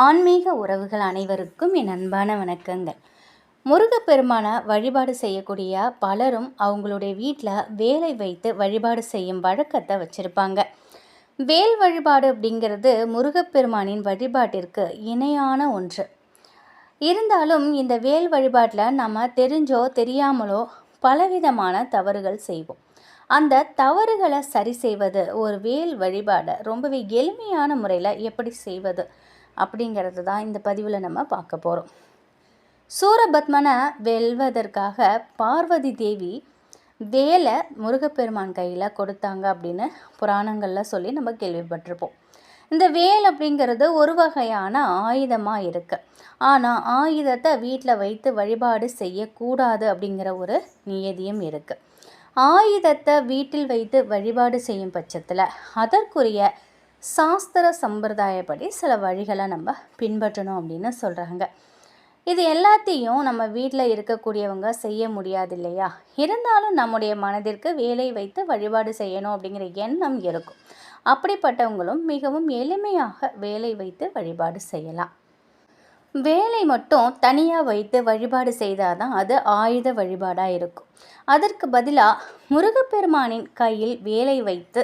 ஆன்மீக உறவுகள் அனைவருக்கும் என் அன்பான வணக்கங்கள். முருகப்பெருமான வழிபாடு செய்யக்கூடிய பலரும் அவங்களுடைய வீட்டில் வேலை வைத்து வழிபாடு செய்யும் வழக்கத்தை வச்சுருப்பாங்க. வேல் வழிபாடு அப்படிங்கிறது முருகப்பெருமானின் வழிபாட்டிற்கு இணையான ஒன்று. இருந்தாலும் இந்த வேல் வழிபாட்டில் நம்ம தெரிஞ்சோ தெரியாமலோ பலவிதமான தவறுகள் செய்வோம். அந்த தவறுகளை சரி செய்வது, ஒரு வேல் வழிபாடை ரொம்பவே எளிமையான முறையில் எப்படி செய்வது அப்படிங்கிறது தான் இந்த பதிவில் நம்ம பார்க்க போகிறோம். சூரபத்மனை வெல்வதற்காக பார்வதி தேவி வேலை முருகப்பெருமான் கையில் கொடுத்தாங்க அப்படின்னு புராணங்களில் சொல்லி நம்ம கேள்விப்பட்டிருப்போம். இந்த வேல் அப்படிங்கிறது ஒரு வகையான ஆயுதமாக இருக்குது. ஆனால் ஆயுதத்தை வீட்டில் வைத்து வழிபாடு செய்யக்கூடாது அப்படிங்கிற ஒரு நியதியும் இருக்குது. ஆயுதத்தை வீட்டில் வைத்து வழிபாடு செய்யும் பட்சத்தில் அதற்குரிய சாஸ்திர சம்பிரதாயப்படி சில வழிகளை நம்ம பின்பற்றணும் அப்படின்னு சொல்கிறாங்க. இது எல்லாத்தையும் நம்ம வீட்டில் இருக்கக்கூடியவங்க செய்ய முடியாது இல்லையா? இருந்தாலும் நம்முடைய மனதிற்கு வேலை வைத்து வழிபாடு செய்யணும் அப்படிங்கிற எண்ணம் இருக்கும். அப்படிப்பட்டவங்களும் மிகவும் எளிமையாக வேலை வைத்து வழிபாடு செய்யலாம். வேலை மட்டும் தனியாக வைத்து வழிபாடு செய்தால் தான் அது ஆயுத வழிபாடாக இருக்கும். அதற்கு பதிலாக முருகப்பெருமானின் கையில் வேலை வைத்து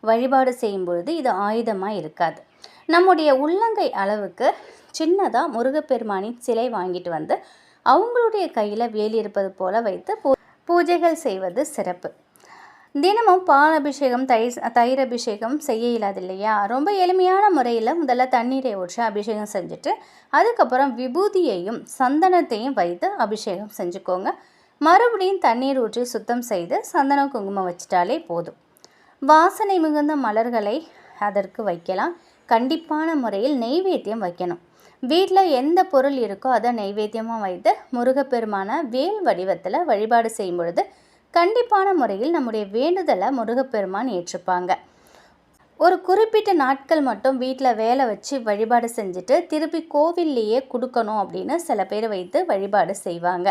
வழிபாடு செய்யும் பொழுது இது ஆயுதமாக இருக்காது. நம்முடைய உள்ளங்கை அளவுக்கு சின்னதாக முருகப்பெருமானின் சிலை வாங்கிட்டு வந்து அவங்களுடைய கையில் வேலி இருப்பது போல வைத்து பூஜைகள் செய்வது சிறப்பு. தினமும் பால் அபிஷேகம், தயிர் அபிஷேகம் செய்ய இயலாது இல்லையா? ரொம்ப எளிமையான முறையில் முதல்ல தண்ணீரை ஊற்றி அபிஷேகம் செஞ்சுட்டு அதுக்கப்புறம் விபூதியையும் சந்தனத்தையும் வைத்து அபிஷேகம் செஞ்சுக்கோங்க. மறுபடியும் தண்ணீர் ஊற்றி சுத்தம் செய்து சந்தனம் குங்குமம் வச்சிட்டாலே போதும். வாசனை மிகுந்த மலர்களை அதற்கு வைக்கலாம். கண்டிப்பான முறையில் நெய்வேத்தியம் வைக்கணும். வீட்டில் எந்த பொருள் இருக்கோ அதை நெய்வேத்தியமாக வைத்து முருகப்பெருமான வேல் வடிவத்தில் வழிபாடு செய்யும் பொழுது கண்டிப்பான முறையில் நம்முடைய வேண்டுதலை முருகப்பெருமான் ஏற்றுப்பாங்க. ஒரு குறிப்பிட்ட நாட்கள் மட்டும் வீட்டில் வேலை வச்சு வழிபாடு செஞ்சுட்டு திருப்பி கோவில்லையே கொடுக்கணும் அப்படின்னு சில பேர் வைத்து வழிபாடு செய்வாங்க.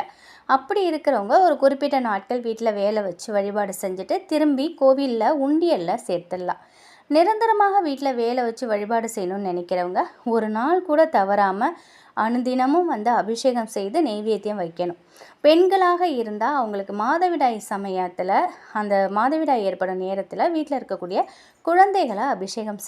அப்படி இருக்கிறவங்க ஒரு குறிப்பிட்ட நாட்கள் வீட்டில் வேலை வச்சு வழிபாடு செஞ்சுட்டு திரும்பி கோவிலில் உண்டியலில் சேர்த்துடலாம். நிரந்தரமாக வீட்டில் வேலை வச்சு வழிபாடு செய்யணும்னு நினைக்கிறவங்க ஒரு நாள் கூட தவறாமல் அனுதினமும் அபிஷேகம் செய்து நெய்வேத்தியம் வைக்கணும். பெண்களாக இருந்தால் அவங்களுக்கு மாதவிடாய் சமயத்தில், அந்த மாதவிடாய் ஏற்படும் நேரத்தில் வீட்டில் இருக்கக்கூடிய குழந்தைகளை அபிஷேகம்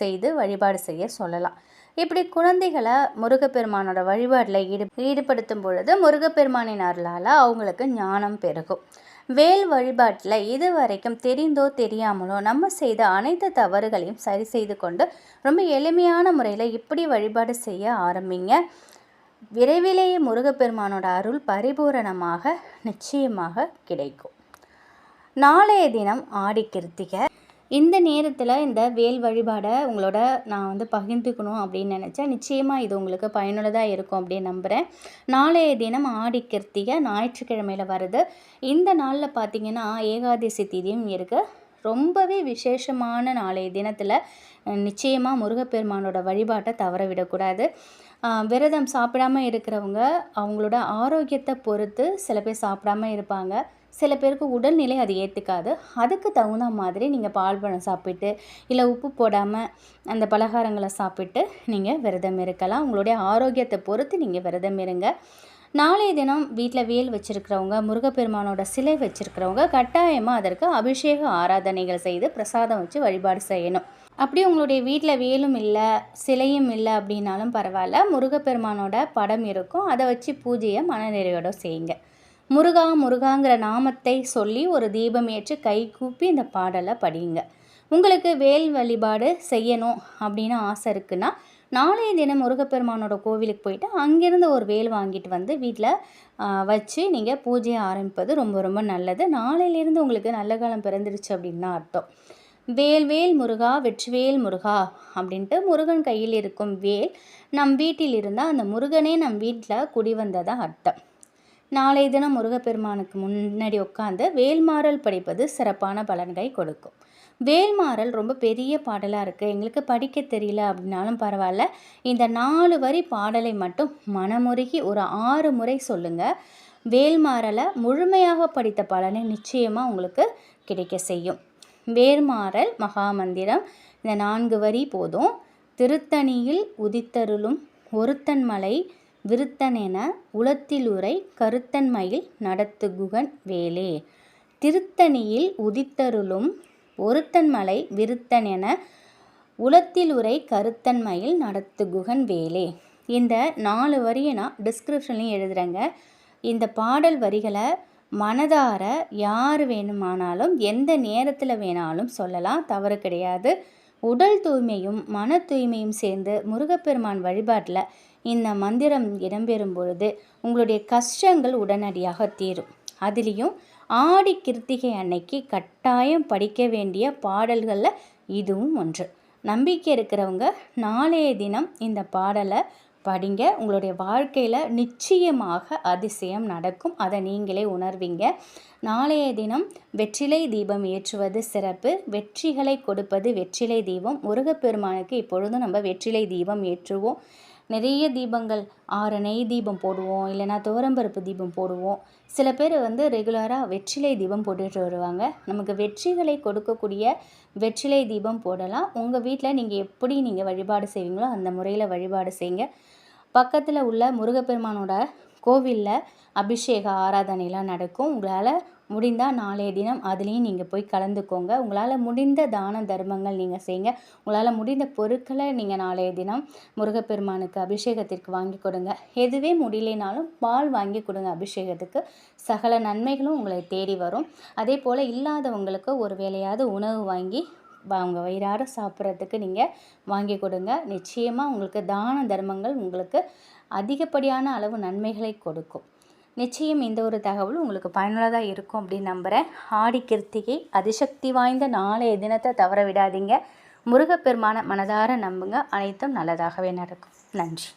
செய்து வழிபாடு செய்ய சொல்லலாம். இப்படி குழந்தைகளை முருகப்பெருமானோட வழிபாட்டில் ஈடுபடுத்தும் பொழுது முருகப்பெருமானின் அருளால் அவங்களுக்கு ஞானம் பெருகும். வேல் வழிபாட்டில் இதுவரைக்கும் தெரிந்தோ தெரியாமலோ நம்ம செய்த அனைத்து தவறுகளையும் சரி செய்து கொண்டு ரொம்ப எளிமையான முறையில் இப்படி வழிபாடு செய்ய ஆரம்பிங்க. விரைவிலேயே முருகப்பெருமானோட அருள் பரிபூரணமாக நிச்சயமாக கிடைக்கும். நாளைய தினம் ஆடி கிருத்திகை. இந்த நேரத்தில் இந்த வேல் வழிபாடை உங்களோட நான் பகிர்ந்துக்கணும் அப்படின்னு நினச்சேன். நிச்சயமாக இது உங்களுக்கு பயனுள்ளதாக இருக்கும் அப்படின்னு நம்புகிறேன். நாளைய தினம் ஆடி கிருத்திகை ஞாயிற்றுக்கிழமையில் வருது. இந்த நாளில் பார்த்திங்கன்னா ஏகாதசி திதியும் இருக்குது. ரொம்பவே விசேஷமான நாளைய தினத்தில் நிச்சயமாக முருகப்பெருமானோட வழிபாட்டை தவற விடக்கூடாது. விரதம் சாப்பிடாமல் இருக்கிறவங்க அவங்களோட ஆரோக்கியத்தை பொறுத்து சில பேர் சாப்பிடாமல் இருப்பாங்க. சில பேருக்கு உடல்நிலை அது ஏற்றுக்காது. அதுக்கு தகுந்த மாதிரி நீங்கள் பால் பழம் சாப்பிட்டு இல்லை உப்பு போடாமல் அந்த பலகாரங்களை சாப்பிட்டு நீங்கள் விரதம் இருக்கலாம். உங்களுடைய ஆரோக்கியத்தை பொறுத்து நீங்கள் விரதம் இருங்க. நாளைய தினம் வீட்டில் வேல் வச்சுருக்கிறவங்க, முருகப்பெருமானோட சிலை வச்சுருக்கிறவங்க கட்டாயமாக அதற்கு அபிஷேக ஆராதனைகள் செய்து பிரசாதம் வச்சு வழிபாடு செய்யணும். அப்படி உங்களுடைய வீட்டில் வேலும் இல்லை, சிலையும் இல்லை அப்படின்னாலும் பரவாயில்ல, முருகப்பெருமானோட படம் இருக்கும், அதை வச்சு பூஜையை மனநிறைவோட செய்யுங்க. முருகா முருகாங்கிற நாமத்தை சொல்லி ஒரு தீபம் ஏற்றி கை கூப்பி இந்த பாடலை படியுங்க. உங்களுக்கு வேல் வழிபாடு செய்யணும் அப்படின்னு ஆசை இருக்குன்னா நாளைய தினம் முருகப்பெருமானோட கோவிலுக்கு போயிட்டு அங்கேருந்து ஒரு வேல் வாங்கிட்டு வீட்டில் வச்சு நீங்கள் பூஜையை ஆரம்பிப்பது ரொம்ப ரொம்ப நல்லது. நாளையிலேருந்து உங்களுக்கு நல்ல காலம் பிறந்துடுச்சு அப்படின்னு தான் அர்த்தம். வேல் வேல் முருகா வெற்றிவேல் முருகா அப்படின்ட்டு முருகன் கையில் இருக்கும் வேல் நம் வீட்டில் இருந்தால் அந்த முருகனே நம் வீட்டில் குடி வந்ததாக அர்த்தம். நாளைய தினம் முருகப்பெருமானுக்கு முன்னாடி உட்காந்து வேல்மாறல் படிப்பது சிறப்பான பலன்களை கொடுக்கும். வேல்மாறல் ரொம்ப பெரிய பாடலாக இருக்குது, எங்களுக்கு படிக்க தெரியல அப்படின்னாலும் பரவாயில்ல, இந்த 4 வரி பாடலை மட்டும் மனமுருகி ஒரு 6 முறை சொல்லுங்கள். வேல்மாறலை முழுமையாக படித்த பலனை நிச்சயமாக உங்களுக்கு கிடைக்க செய்யும். வேல்மாறல் மகாமந்திரம் இந்த 4 வரி போதும். திருத்தணியில் உதித்தருளும் ஒருத்தன்மலை விருத்தனென உளத்திலுறை கருத்தன்மயில் நடத்துகுகன் வேலே. திருத்தணியில் உதித்தருளும் ஒருத்தன்மலை விருத்தனென உளத்திலுறை கருத்தன்மயில் நடத்துகுகன் வேலே. இந்த 4 வரியை நான் டிஸ்கிரிப்ஷன்லையும் எழுதுகிறேங்க. இந்த பாடல் வரிகளை மனதார யார் வேணுமானாலும் எந்த நேரத்தில் வேணாலும் சொல்லலாம், தவறு கிடையாது. உடல் தூய்மையும் மன தூய்மையும் சேர்ந்து முருகப்பெருமான் வழிபாட்டில் இந்த மந்திரம் இடம்பெறும் பொழுது உங்களுடைய கஷ்டங்கள் உடனடியாக தீரும். அதுலேயும் ஆடி கிருத்திகை அன்னைக்கு கட்டாயம் படிக்க வேண்டிய பாடல்களில் இதுவும் ஒன்று. நம்பிக்கை இருக்கிறவங்க நாளைய தினம் இந்த பாடலை படிங்க. உங்களுடைய வாழ்க்கையில் நிச்சயமாக அதிசயம் நடக்கும், அதை நீங்களே உணர்வீங்க. நாளைய தினம் வெற்றிலை தீபம் ஏற்றுவது சிறப்பு. வெற்றிகளை கொடுப்பது வெற்றிலை தீபம். முருகப்பெருமானுக்கு இப்பொழுதும் நம்ம வெற்றிலை தீபம் ஏற்றுவோம். நிறைய தீபங்கள் 6 நெய் தீபம் போடுவோம், இல்லைனா துவரம்பருப்பு தீபம் போடுவோம். சில பேர் ரெகுலராக வெற்றிலை தீபம் போட்டுட்டு வருவாங்க. நமக்கு வெற்றிகளை கொடுக்கக்கூடிய வெற்றிலை தீபம் போடலாம். உங்கள் வீட்டில் நீங்கள் எப்படி வழிபாடு செய்வீங்களோ அந்த முறையில் வழிபாடு செய்யுங்க. பக்கத்தில் உள்ள முருகப்பெருமானோட கோவிலில் அபிஷேக ஆராதனைலாம் நடக்கும். உங்களால் முடிந்தால் நாளைய தினம் அதுலேயும் நீங்கள் போய் கலந்துக்கோங்க. உங்களால் முடிந்த தான தர்மங்கள் நீங்கள் செய்யுங்க. உங்களால் முடிந்த பொருட்களை நீங்கள் நாளைய தினம் முருகப்பெருமானுக்கு அபிஷேகத்திற்கு வாங்கி கொடுங்க. எதுவே முடியலைனாலும் பால் வாங்கி கொடுங்க அபிஷேகத்துக்கு. சகல நன்மைகளும் உங்களை தேடி வரும். அதே போல் இல்லாதவங்களுக்கு ஒரு வேளையாவது உணவு வாங்கி அவங்க வயிறார சாப்பிட்றதுக்கு நீங்கள் வாங்கி கொடுங்க. நிச்சயமாக உங்களுக்கு தான தர்மங்கள் உங்களுக்கு அதிகப்படியான அளவு நன்மைகளை கொடுக்கும். நிச்சயம் இந்த ஒரு தகவல் உங்களுக்கு பயனுள்ளதாக இருக்கும் அப்படின்னு நம்புகிறேன். ஆடி கிருத்திகை அதிசக்தி வாய்ந்த நாளைய தினத்தை தவற விடாதீங்க. முருகப்பெருமான மனதார நம்புங்க, அனைத்தும் நல்லதாகவே நடக்கும். நன்றி.